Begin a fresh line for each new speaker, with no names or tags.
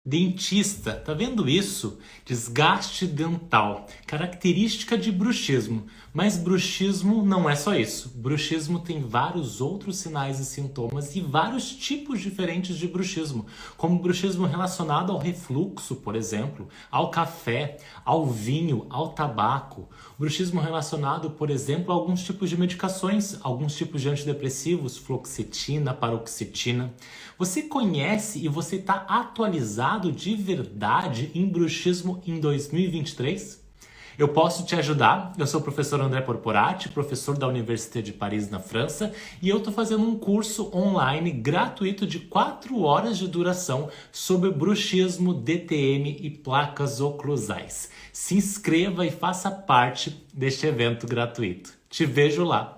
Dentista, tá vendo isso? Desgaste dental, característica de bruxismo. Mas bruxismo não é só isso. Bruxismo tem vários outros sinais e sintomas e vários tipos diferentes de bruxismo, como bruxismo relacionado ao refluxo, por exemplo, ao café, ao vinho, ao tabaco. Bruxismo relacionado, por exemplo, a alguns tipos de medicações, alguns tipos de antidepressivos, fluoxetina, paroxetina. Você conhece e você está atualizado de verdade em bruxismo em 2023? Eu posso te ajudar. Eu sou o professor André Porporati, professor da Université de Paris, na França, e eu estou fazendo um curso online gratuito de 4 horas de duração sobre bruxismo, DTM e placas oclusais. Se inscreva e faça parte deste evento gratuito. Te vejo lá!